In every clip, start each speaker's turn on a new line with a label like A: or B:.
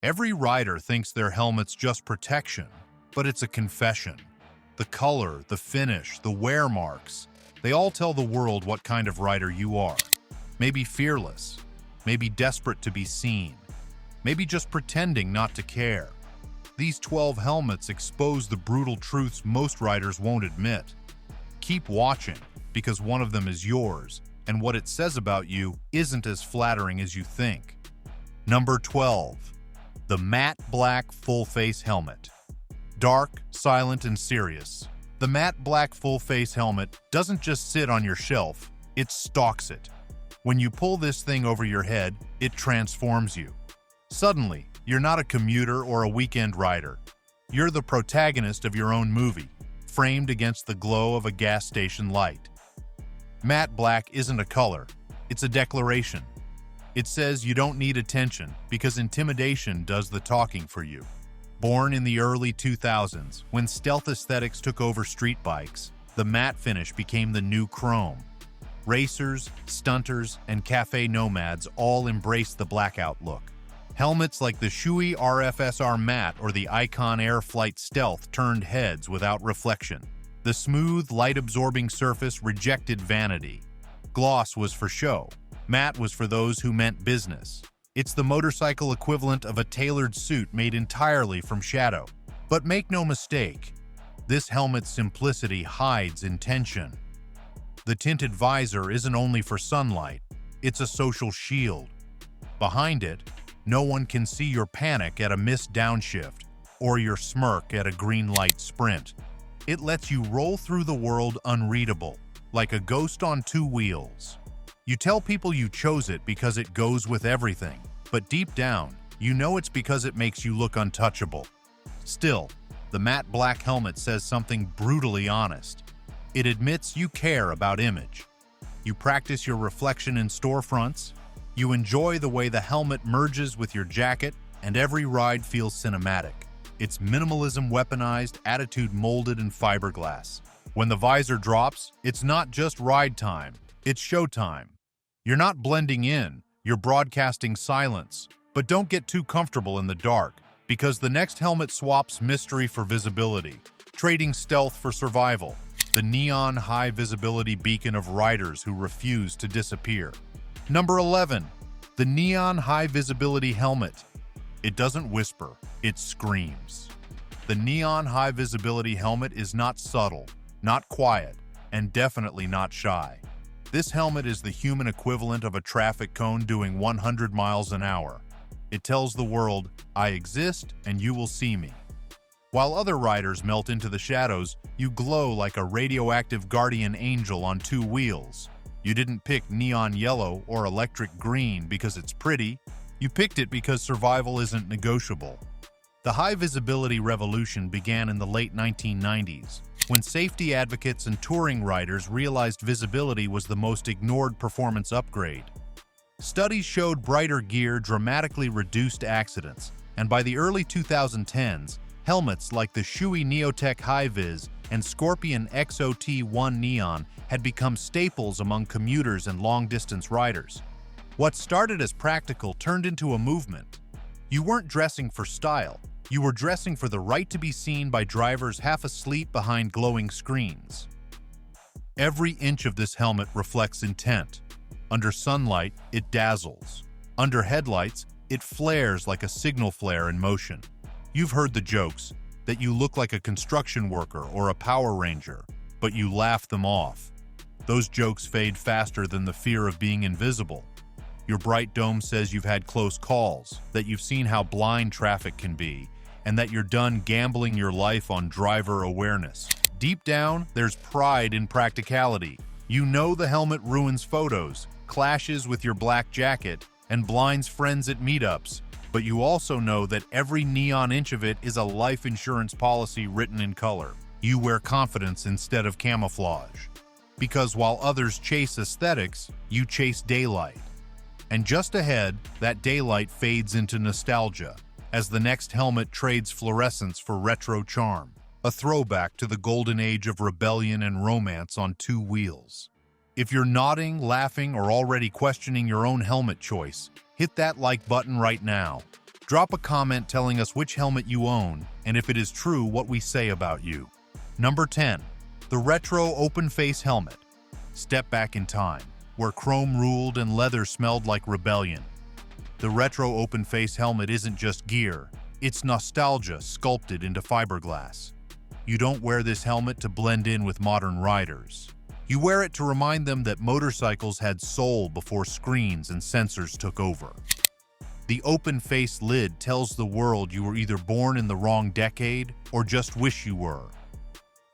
A: Every rider thinks their helmet's just protection, but it's a confession. The color, the finish, the wear marks, they all tell the world what kind of rider you are. Maybe fearless, maybe desperate to be seen, maybe just pretending not to care. These 12 helmets expose the brutal truths most riders won't admit. Keep watching, because one of them is yours, and what it says about you isn't as flattering as you think. Number 12. The matte black full-face helmet. Dark, silent, and serious. The matte black full-face helmet doesn't just sit on your shelf, it stalks it. When you pull this thing over your head, it transforms you. Suddenly, you're not a commuter or a weekend rider. You're the protagonist of your own movie, framed against the glow of a gas station light. Matte black isn't a color, it's a declaration. It says you don't need attention because intimidation does the talking for you. Born in the early 2000s, when stealth aesthetics took over street bikes, the matte finish became the new chrome. Racers, stunters, and cafe nomads all embraced the blackout look. Helmets like the Shui RFSR Matte or the Icon Air Flight Stealth turned heads without reflection. The smooth, light-absorbing surface rejected vanity. Gloss was for show. Matte was for those who meant business. It's the motorcycle equivalent of a tailored suit made entirely from shadow. But make no mistake, this helmet's simplicity hides intention. The tinted visor isn't only for sunlight, it's a social shield. Behind it, no one can see your panic at a missed downshift or your smirk at a green light sprint. It lets you roll through the world unreadable, like a ghost on two wheels. You tell people you chose it because it goes with everything, but deep down, you know it's because it makes you look untouchable. Still, the matte black helmet says something brutally honest. It admits you care about image. You practice your reflection in storefronts, you enjoy the way the helmet merges with your jacket, and every ride feels cinematic. It's minimalism weaponized, attitude molded in fiberglass. When the visor drops, it's not just ride time, it's showtime. You're not blending in, you're broadcasting silence. But don't get too comfortable in the dark, because the next helmet swaps mystery for visibility, trading stealth for survival, the neon high-visibility beacon of riders who refuse to disappear. Number 11. The neon high-visibility helmet. It doesn't whisper, it screams. The neon high-visibility helmet is not subtle, not quiet, and definitely not shy. This helmet is the human equivalent of a traffic cone doing 100 miles an hour. It tells the world, I exist and you will see me. While other riders melt into the shadows, you glow like a radioactive guardian angel on two wheels. You didn't pick neon yellow or electric green because it's pretty. You picked it because survival isn't negotiable. The high-visibility revolution began in the late 1990s, when safety advocates and touring riders realized visibility was the most ignored performance upgrade. Studies showed brighter gear dramatically reduced accidents, and by the early 2010s, helmets like the Shui Neotech High-Vis and Scorpion XOT1 Neon had become staples among commuters and long-distance riders. What started as practical turned into a movement. You weren't dressing for style, you were dressing for the right to be seen by drivers half asleep behind glowing screens. Every inch of this helmet reflects intent. Under sunlight, it dazzles. Under headlights, it flares like a signal flare in motion. You've heard the jokes that you look like a construction worker or a Power Ranger, but you laugh them off. Those jokes fade faster than the fear of being invisible. Your bright dome says you've had close calls, that you've seen how blind traffic can be, and that you're done gambling your life on driver awareness. Deep down, there's pride in practicality. You know the helmet ruins photos, clashes with your black jacket, and blinds friends at meetups, but you also know that every neon inch of it is a life insurance policy written in color. You wear confidence instead of camouflage. Because while others chase aesthetics, you chase daylight. And just ahead, that daylight fades into nostalgia, as the next helmet trades fluorescence for retro charm, a throwback to the golden age of rebellion and romance on two wheels. If you're nodding, laughing, or already questioning your own helmet choice, hit that like button right now. Drop a comment telling us which helmet you own and if it is true what we say about you. Number 10. The retro open-face helmet. Step back in time, where chrome ruled and leather smelled like rebellion. The retro open-face helmet isn't just gear, it's nostalgia sculpted into fiberglass. You don't wear this helmet to blend in with modern riders. You wear it to remind them that motorcycles had soul before screens and sensors took over. The open-face lid tells the world you were either born in the wrong decade or just wish you were.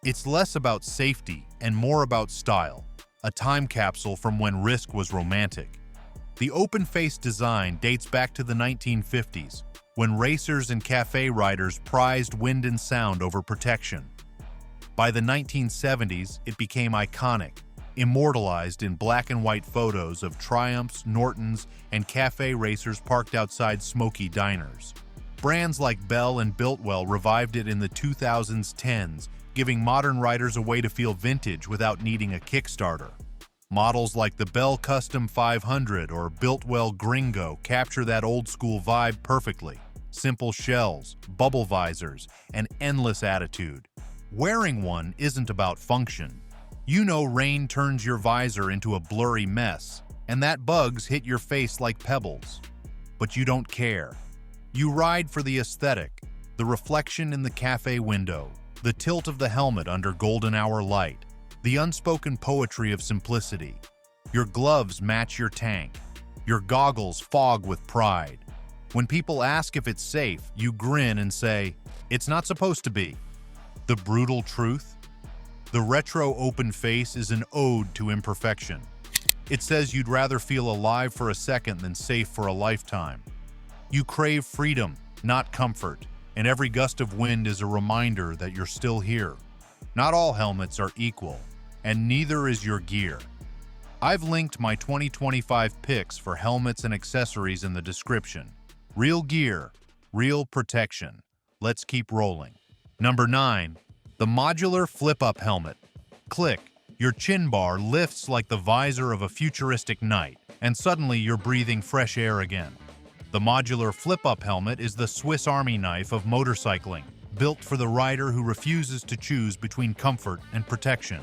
A: It's less about safety and more about style, a time capsule from when risk was romantic. The open-face design dates back to the 1950s, when racers and cafe riders prized wind and sound over protection. By the 1970s, it became iconic, immortalized in black and white photos of Triumphs, Nortons, and cafe racers parked outside smoky diners. Brands like Bell and Biltwell revived it in the 2010s, giving modern riders a way to feel vintage without needing a Kickstarter. Models like the Bell Custom 500 or Biltwell Gringo capture that old-school vibe perfectly. Simple shells, bubble visors, and endless attitude. Wearing one isn't about function. You know rain turns your visor into a blurry mess, and that bugs hit your face like pebbles. But you don't care. You ride for the aesthetic, the reflection in the cafe window, the tilt of the helmet under golden hour light, the unspoken poetry of simplicity. Your gloves match your tank. Your goggles fog with pride. When people ask if it's safe, you grin and say, "It's not supposed to be." The brutal truth? The retro open face is an ode to imperfection. It says you'd rather feel alive for a second than safe for a lifetime. You crave freedom, not comfort, and every gust of wind is a reminder that you're still here. Not all helmets are equal, and neither is your gear. I've linked my 2025 picks for helmets and accessories in the description. Real gear, real protection. Let's keep rolling. Number 9. The Modular Flip-Up Helmet. Click. Your chin bar lifts like the visor of a futuristic night, and suddenly you're breathing fresh air again. The Modular Flip-Up Helmet is the Swiss Army knife of motorcycling, built for the rider who refuses to choose between comfort and protection.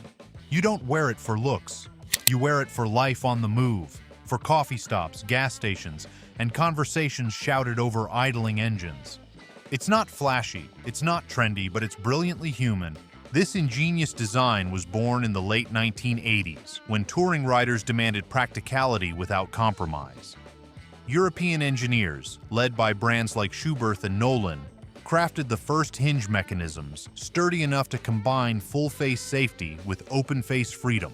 A: You don't wear it for looks. You wear it for life on the move, for coffee stops, gas stations, and conversations shouted over idling engines. It's not flashy, it's not trendy, but it's brilliantly human. This ingenious design was born in the late 1980s, when touring riders demanded practicality without compromise. European engineers, led by brands like Schuberth and Nolan, crafted the first hinge mechanisms, sturdy enough to combine full-face safety with open-face freedom.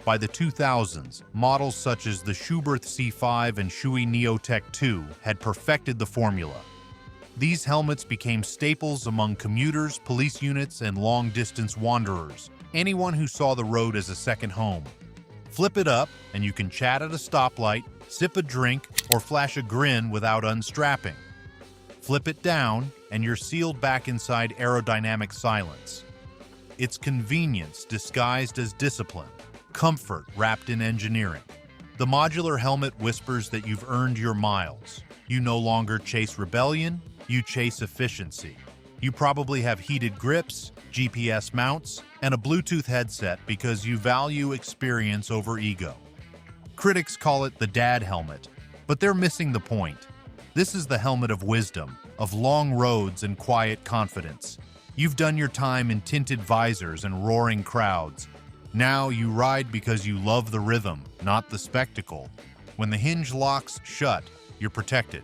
A: By the 2000s, models such as the Schuberth C5 and Shui Neotech 2 had perfected the formula. These helmets became staples among commuters, police units, and long-distance wanderers, anyone who saw the road as a second home. Flip it up, and you can chat at a stoplight, sip a drink, or flash a grin without unstrapping. Flip it down, and you're sealed back inside aerodynamic silence. It's convenience disguised as discipline, comfort wrapped in engineering. The modular helmet whispers that you've earned your miles. You no longer chase rebellion, you chase efficiency. You probably have heated grips, GPS mounts, and a Bluetooth headset because you value experience over ego. Critics call it the dad helmet, but they're missing the point. This is the helmet of wisdom, of long roads and quiet confidence. You've done your time in tinted visors and roaring crowds. Now you ride because you love the rhythm, not the spectacle. When the hinge locks shut, you're protected.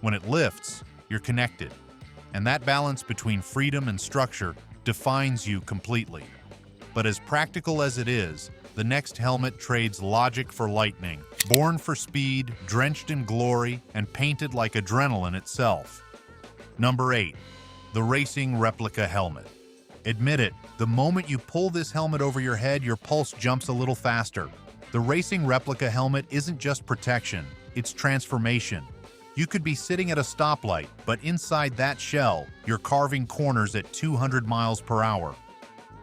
A: When it lifts, you're connected. And that balance between freedom and structure defines you completely. But as practical as it is, the next helmet trades logic for lightning, born for speed, drenched in glory, and painted like adrenaline itself. Number 8. The Racing Replica Helmet. Admit it, the moment you pull this helmet over your head, your pulse jumps a little faster. The Racing Replica Helmet isn't just protection, it's transformation. You could be sitting at a stoplight, but inside that shell, you're carving corners at 200 miles per hour.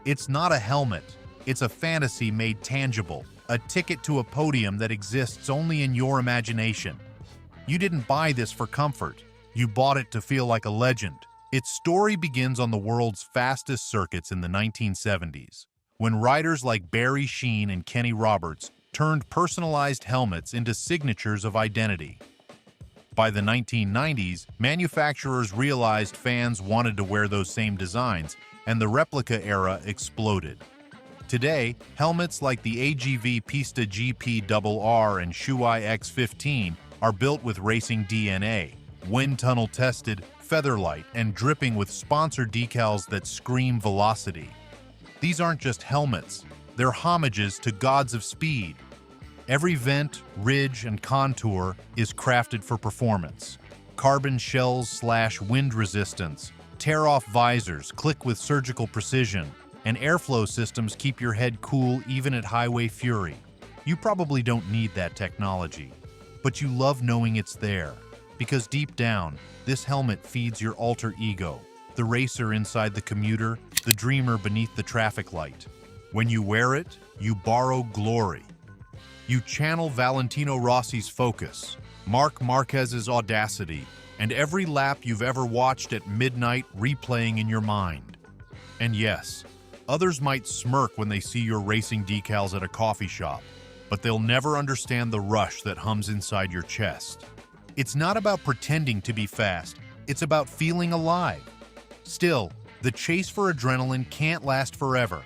A: It's not a helmet. It's a fantasy made tangible, a ticket to a podium that exists only in your imagination. You didn't buy this for comfort. You bought it to feel like a legend. Its story begins on the world's fastest circuits in the 1970s, when riders like Barry Sheene and Kenny Roberts turned personalized helmets into signatures of identity. By the 1990s, manufacturers realized fans wanted to wear those same designs, and the replica era exploded. Today, helmets like the AGV Pista GP-RR and Shuai X15 are built with racing DNA, wind tunnel tested, featherlight, and dripping with sponsor decals that scream velocity. These aren't just helmets, they're homages to gods of speed. Every vent, ridge, and contour is crafted for performance. Carbon shells / wind resistance, tear-off visors click with surgical precision, and airflow systems keep your head cool even at highway fury. You probably don't need that technology, but you love knowing it's there, because deep down, this helmet feeds your alter ego, the racer inside the commuter, the dreamer beneath the traffic light. When you wear it, you borrow glory. You channel Valentino Rossi's focus, Marc Marquez's audacity, and every lap you've ever watched at midnight replaying in your mind. And yes, others might smirk when they see your racing decals at a coffee shop, but they'll never understand the rush that hums inside your chest. It's not about pretending to be fast, it's about feeling alive. Still, the chase for adrenaline can't last forever,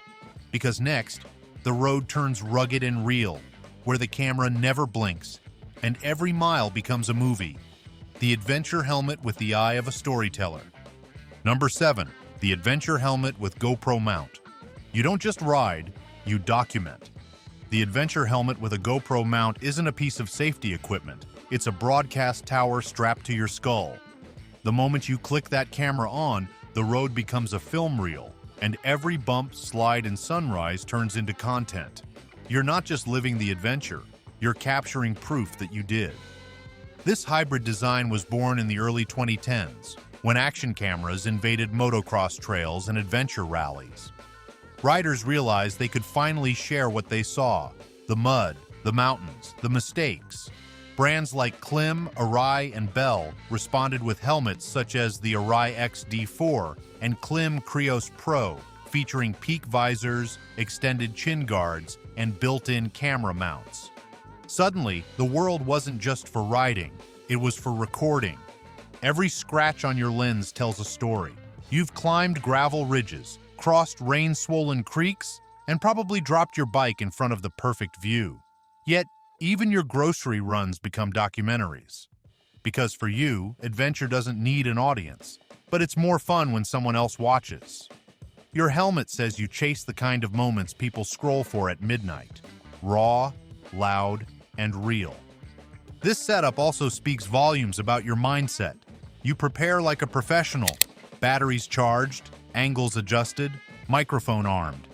A: because next, the road turns rugged and real, where the camera never blinks, and every mile becomes a movie. The adventure helmet with the eye of a storyteller. Number 7. The adventure helmet with GoPro mount. You don't just ride, you document. The adventure helmet with a GoPro mount isn't a piece of safety equipment. It's a broadcast tower strapped to your skull. The moment you click that camera on, the road becomes a film reel, and every bump, slide, and sunrise turns into content. You're not just living the adventure, you're capturing proof that you did. This hybrid design was born in the early 2010s, when action cameras invaded motocross trails and adventure rallies. Riders realized they could finally share what they saw: the mud, the mountains, the mistakes. Brands like Klim, Arai, and Bell responded with helmets such as the Arai XD4 and Klim Krios Pro, featuring peak visors, extended chin guards, and built-in camera mounts. Suddenly, the world wasn't just for riding, it was for recording. Every scratch on your lens tells a story. You've climbed gravel ridges, crossed rain-swollen creeks, and probably dropped your bike in front of the perfect view. Yet, even your grocery runs become documentaries. Because for you, adventure doesn't need an audience, but it's more fun when someone else watches. Your helmet says you chase the kind of moments people scroll for at midnight: raw, loud, and real. This setup also speaks volumes about your mindset. You prepare like a professional, batteries charged, angles adjusted, microphone armed.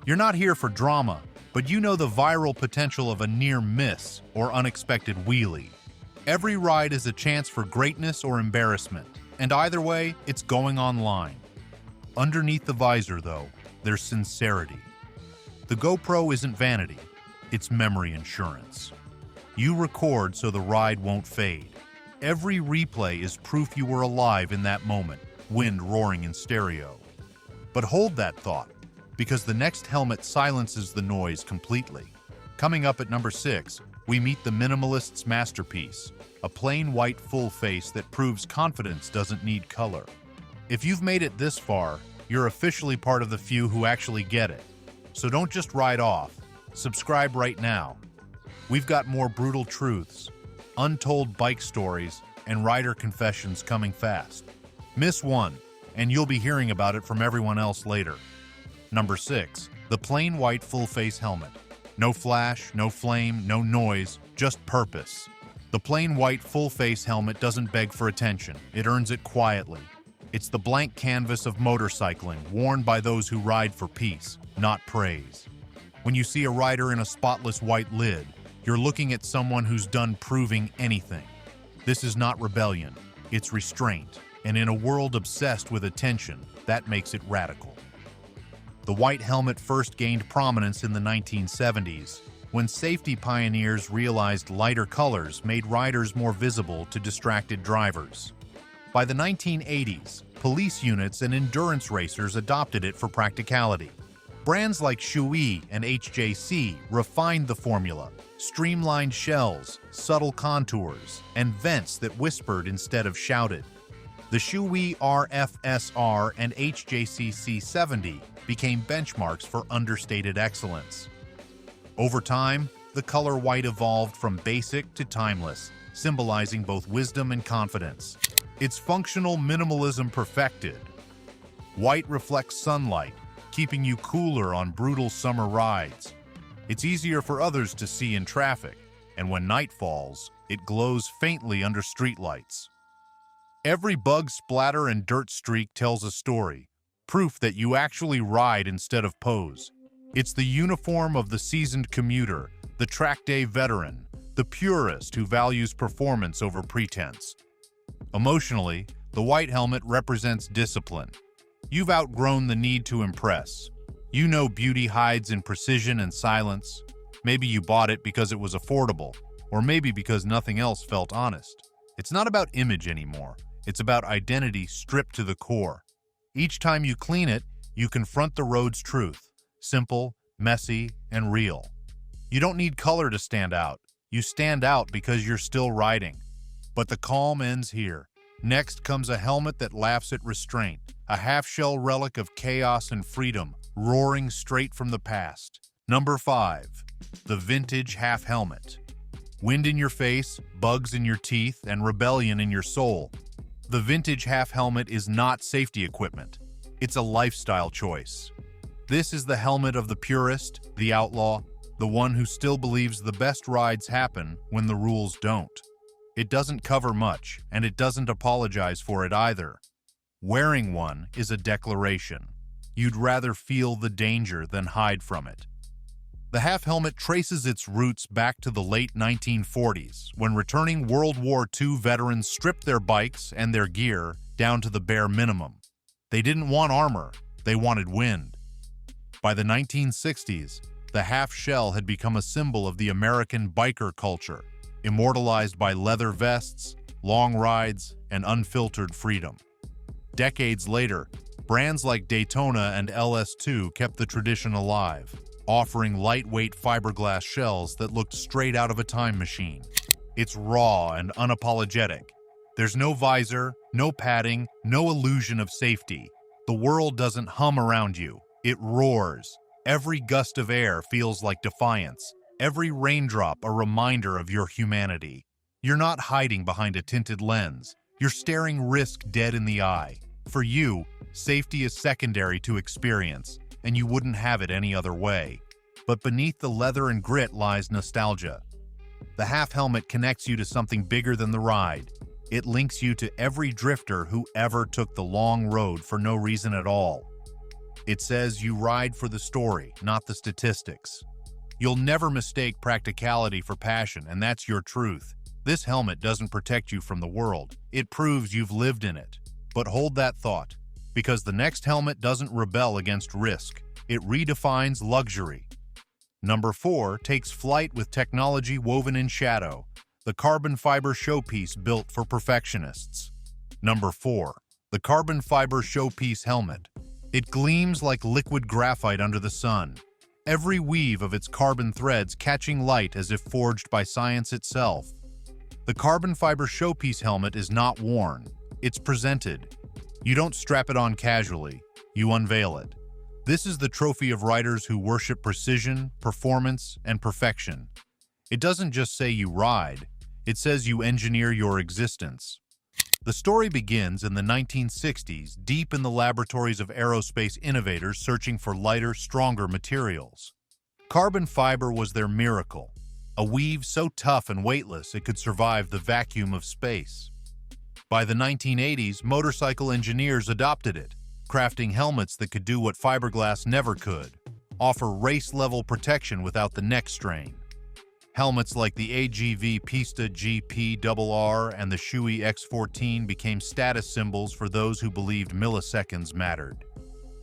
A: You're not here for drama, but you know the viral potential of a near miss or unexpected wheelie. Every ride is a chance for greatness or embarrassment, and either way, it's going online. Underneath the visor, though, there's sincerity. The GoPro isn't vanity, it's memory insurance. You record so the ride won't fade. Every replay is proof you were alive in that moment, wind roaring in stereo. But hold that thought, because the next helmet silences the noise completely. Coming up at number 6, we meet the minimalist's masterpiece, a plain white full face that proves confidence doesn't need color. If you've made it this far, you're officially part of the few who actually get it. So don't just ride off. Subscribe right now. We've got more brutal truths, untold bike stories, and rider confessions coming fast. Miss one, and you'll be hearing about it from everyone else later. Number 6, the plain white full-face helmet. No flash, no flame, no noise, just purpose. The plain white full-face helmet doesn't beg for attention. It earns it quietly. It's the blank canvas of motorcycling, worn by those who ride for peace, not praise. When you see a rider in a spotless white lid, you're looking at someone who's done proving anything. This is not rebellion, it's restraint, and in a world obsessed with attention, that makes it radical. The white helmet first gained prominence in the 1970s, when safety pioneers realized lighter colors made riders more visible to distracted drivers. By the 1980s, police units and endurance racers adopted it for practicality. Brands like Shui and HJC refined the formula, streamlined shells, subtle contours, and vents that whispered instead of shouted. The Shui RFSR and HJC C70 became benchmarks for understated excellence. Over time, the color white evolved from basic to timeless, symbolizing both wisdom and confidence. Its functional minimalism perfected. White reflects sunlight, keeping you cooler on brutal summer rides. It's easier for others to see in traffic, and when night falls, it glows faintly under streetlights. Every bug splatter and dirt streak tells a story, proof that you actually ride instead of pose. It's the uniform of the seasoned commuter, the track day veteran, the purist who values performance over pretense. Emotionally, the white helmet represents discipline. You've outgrown the need to impress. You know beauty hides in precision and silence. Maybe you bought it because it was affordable, or maybe because nothing else felt honest. It's not about image anymore. It's about identity stripped to the core. Each time you clean it, you confront the road's truth. Simple, messy, and real. You don't need color to stand out. You stand out because you're still riding. But the calm ends here. Next comes a helmet that laughs at restraint, a half-shell relic of chaos and freedom, roaring straight from the past. Number 5. The vintage half helmet. Wind in your face, bugs in your teeth, and rebellion in your soul. The vintage half helmet is not safety equipment. It's a lifestyle choice. This is the helmet of the purist, the outlaw, the one who still believes the best rides happen when the rules don't. It doesn't cover much, and it doesn't apologize for it either. Wearing one is a declaration. You'd rather feel the danger than hide from it. The half helmet traces its roots back to the late 1940s, when returning World War II veterans stripped their bikes and their gear down to the bare minimum. They didn't want armor, they wanted wind. By the 1960s, the half shell had become a symbol of the American biker culture, immortalized by leather vests, long rides, and unfiltered freedom. Decades later, brands like Daytona and LS2 kept the tradition alive, offering lightweight fiberglass shells that looked straight out of a time machine. It's raw and unapologetic. There's no visor, no padding, no illusion of safety. The world doesn't hum around you. It roars. Every gust of air feels like defiance. Every raindrop a reminder of your humanity. You're not hiding behind a tinted lens. You're staring risk dead in the eye. For you, safety is secondary to experience, and you wouldn't have it any other way. But beneath the leather and grit lies nostalgia. The half helmet connects you to something bigger than the ride. It links you to every drifter who ever took the long road for no reason at all. It says you ride for the story, not the statistics. You'll never mistake practicality for passion, and that's your truth. This helmet doesn't protect you from the world. It proves you've lived in it. But hold that thought, because the next helmet doesn't rebel against risk. It redefines luxury. Number 4 takes flight with technology woven in shadow, the carbon fiber showpiece built for perfectionists. Number 4. The carbon fiber showpiece helmet. It gleams like liquid graphite under the sun. Every weave of its carbon threads catching light as if forged by science itself. The carbon fiber showpiece helmet is not worn. It's presented. You don't strap it on casually. You unveil it. This is the trophy of riders who worship precision, performance, and perfection. It doesn't just say you ride. It says you engineer your existence. The story begins in the 1960s, deep in the laboratories of aerospace innovators searching for lighter, stronger materials. Carbon fiber was their miracle, a weave so tough and weightless it could survive the vacuum of space. By the 1980s, motorcycle engineers adopted it, crafting helmets that could do what fiberglass never could, offer race-level protection without the neck strain. Helmets like the AGV Pista GP-RR and the Shui X14 became status symbols for those who believed milliseconds mattered.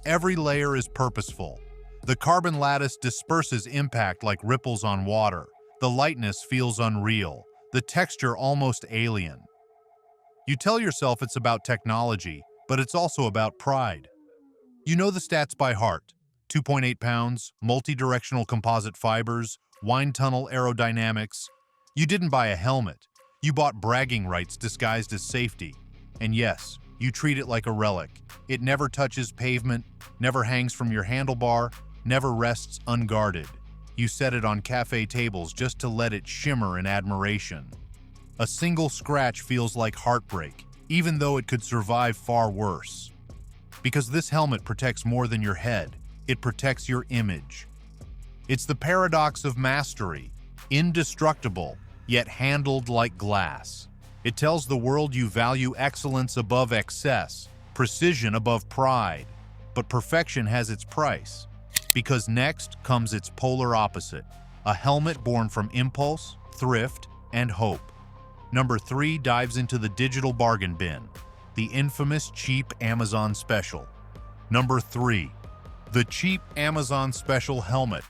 A: Every layer is purposeful. The carbon lattice disperses impact like ripples on water. The lightness feels unreal, the texture almost alien. You tell yourself it's about technology, but it's also about pride. You know the stats by heart. 2.8 pounds, multi-directional composite fibers, wind tunnel aerodynamics. You didn't buy a helmet. You bought bragging rights disguised as safety. And yes, you treat it like a relic. It never touches pavement, never hangs from your handlebar, never rests unguarded. You set it on cafe tables just to let it shimmer in admiration. A single scratch feels like heartbreak, even though it could survive far worse. Because this helmet protects more than your head, it protects your image. It's the paradox of mastery, indestructible, yet handled like glass. It tells the world you value excellence above excess, precision above pride. But perfection has its price. Because next comes its polar opposite, a helmet born from impulse, thrift, and hope. Number 3 dives into the digital bargain bin, the infamous cheap Amazon special. Number 3, the cheap Amazon special helmet.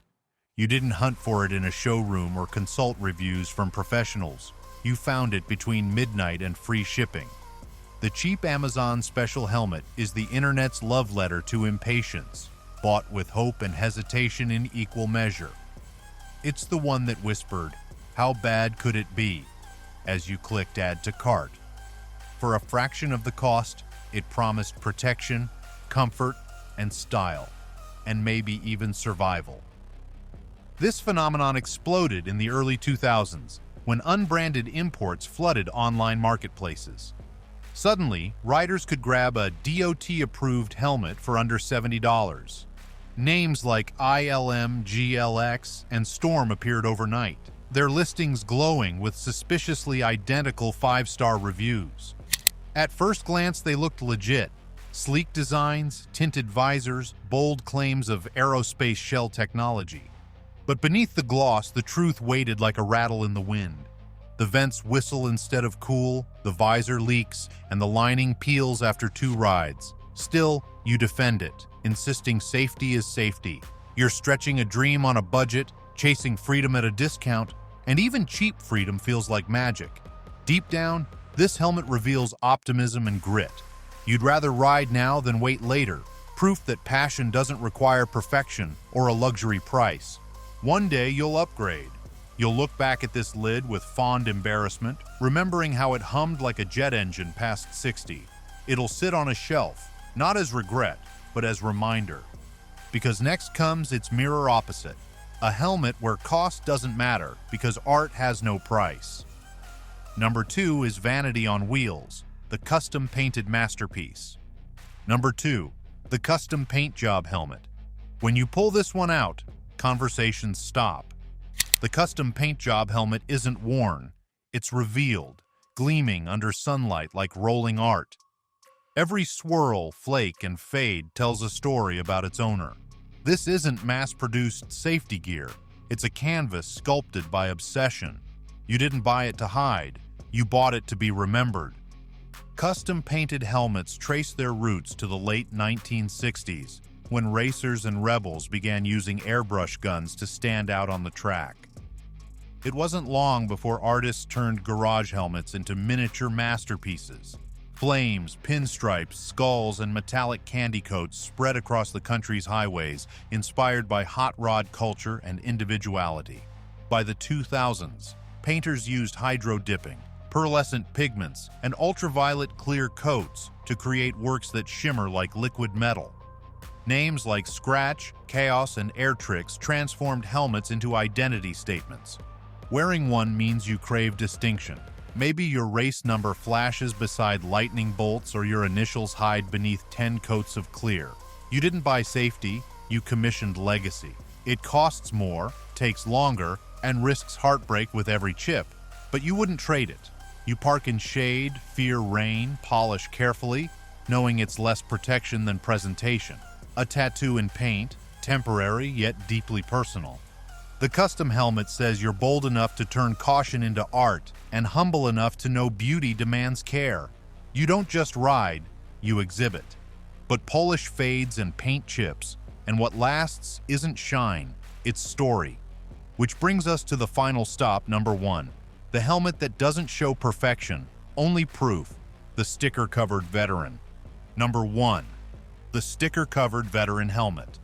A: You didn't hunt for it in a showroom or consult reviews from professionals. You found it between midnight and free shipping. The cheap Amazon special helmet is the internet's love letter to impatience, bought with hope and hesitation in equal measure. It's the one that whispered, "How bad could it be?" as you clicked add to cart. For a fraction of the cost, it promised protection, comfort, and style, and maybe even survival. This phenomenon exploded in the early 2000s when unbranded imports flooded online marketplaces. Suddenly, riders could grab a DOT-approved helmet for under $70. Names like ILM, GLX, and Storm appeared overnight, their listings glowing with suspiciously identical 5-star reviews. At first glance, they looked legit. Sleek designs, tinted visors, bold claims of aerospace shell technology. But beneath the gloss, the truth waited like a rattle in the wind. The vents whistle instead of cool, the visor leaks, and the lining peels after 2 rides. Still, you defend it, insisting safety is safety. You're stretching a dream on a budget, chasing freedom at a discount, and even cheap freedom feels like magic. Deep down, this helmet reveals optimism and grit. You'd rather ride now than wait later, proof that passion doesn't require perfection or a luxury price. One day you'll upgrade. You'll look back at this lid with fond embarrassment, remembering how it hummed like a jet engine past 60. It'll sit on a shelf, not as regret, but as reminder. Because next comes its mirror opposite, a helmet where cost doesn't matter because art has no price. Number 2 is vanity on wheels, the custom-painted masterpiece. Number 2, the custom paint job helmet. When you pull this one out, conversations stop. The custom paint job helmet isn't worn, it's revealed, gleaming under sunlight like rolling art. Every swirl, flake, and fade tells a story about its owner. This isn't mass-produced safety gear, it's a canvas sculpted by obsession. You didn't buy it to hide, you bought it to be remembered. Custom-painted helmets trace their roots to the late 1960s, when racers and rebels began using airbrush guns to stand out on the track. It wasn't long before artists turned garage helmets into miniature masterpieces. Flames, pinstripes, skulls, and metallic candy coats spread across the country's highways, inspired by hot rod culture and individuality. By the 2000s, painters used hydro-dipping, pearlescent pigments, and ultraviolet clear coats to create works that shimmer like liquid metal. Names like Scratch, Chaos, and Airtrix transformed helmets into identity statements. Wearing one means you crave distinction. Maybe your race number flashes beside lightning bolts or your initials hide beneath 10 coats of clear. You didn't buy safety, you commissioned legacy. It costs more, takes longer, and risks heartbreak with every chip, but you wouldn't trade it. You park in shade, fear rain, polish carefully, knowing it's less protection than presentation. A tattoo in paint, temporary yet deeply personal. The custom helmet says you're bold enough to turn caution into art and humble enough to know beauty demands care. You don't just ride, you exhibit. But polish fades and paint chips, and what lasts isn't shine, it's story. Which brings us to the final stop, number 1. The helmet that doesn't show perfection, only proof. The sticker-covered veteran. Number 1. The sticker-covered veteran helmet.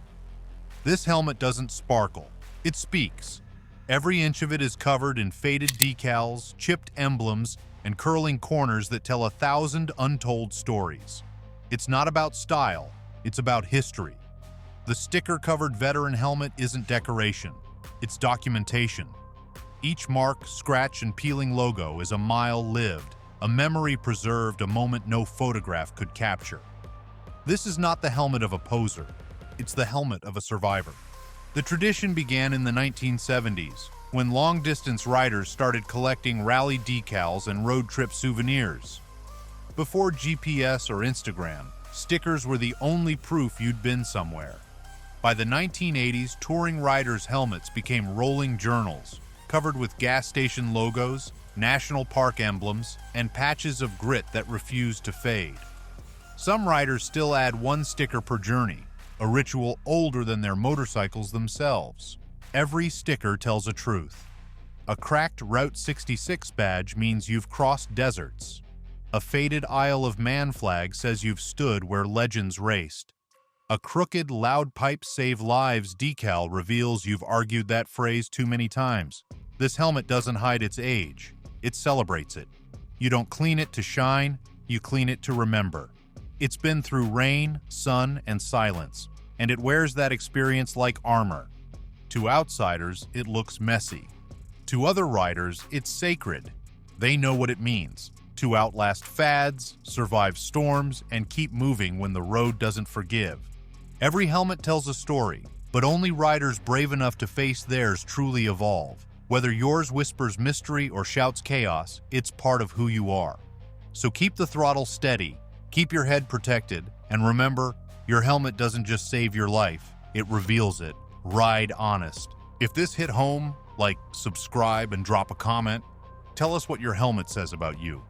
A: This helmet doesn't sparkle, it speaks. Every inch of it is covered in faded decals, chipped emblems, and curling corners that tell 1,000 untold stories. It's not about style, it's about history. The sticker-covered veteran helmet isn't decoration, it's documentation. Each mark, scratch, and peeling logo is a mile lived, a memory preserved, a moment no photograph could capture. This is not the helmet of a poser, it's the helmet of a survivor. The tradition began in the 1970s, when long-distance riders started collecting rally decals and road trip souvenirs. Before GPS or Instagram, stickers were the only proof you'd been somewhere. By the 1980s, touring riders' helmets became rolling journals, covered with gas station logos, national park emblems, and patches of grit that refused to fade. Some riders still add one sticker per journey, a ritual older than their motorcycles themselves. Every sticker tells a truth. A cracked Route 66 badge means you've crossed deserts. A faded Isle of Man flag says you've stood where legends raced. A crooked loud pipe save lives decal reveals you've argued that phrase too many times. This helmet doesn't hide its age, it celebrates it. You don't clean it to shine, you clean it to remember. It's been through rain, sun, and silence, and it wears that experience like armor. To outsiders, it looks messy. To other riders, it's sacred. They know what it means to outlast fads, survive storms, and keep moving when the road doesn't forgive. Every helmet tells a story, but only riders brave enough to face theirs truly evolve. Whether yours whispers mystery or shouts chaos, it's part of who you are. So keep the throttle steady, keep your head protected, and remember, your helmet doesn't just save your life, it reveals it. Ride honest. If this hit home, like, subscribe and drop a comment. Tell us what your helmet says about you.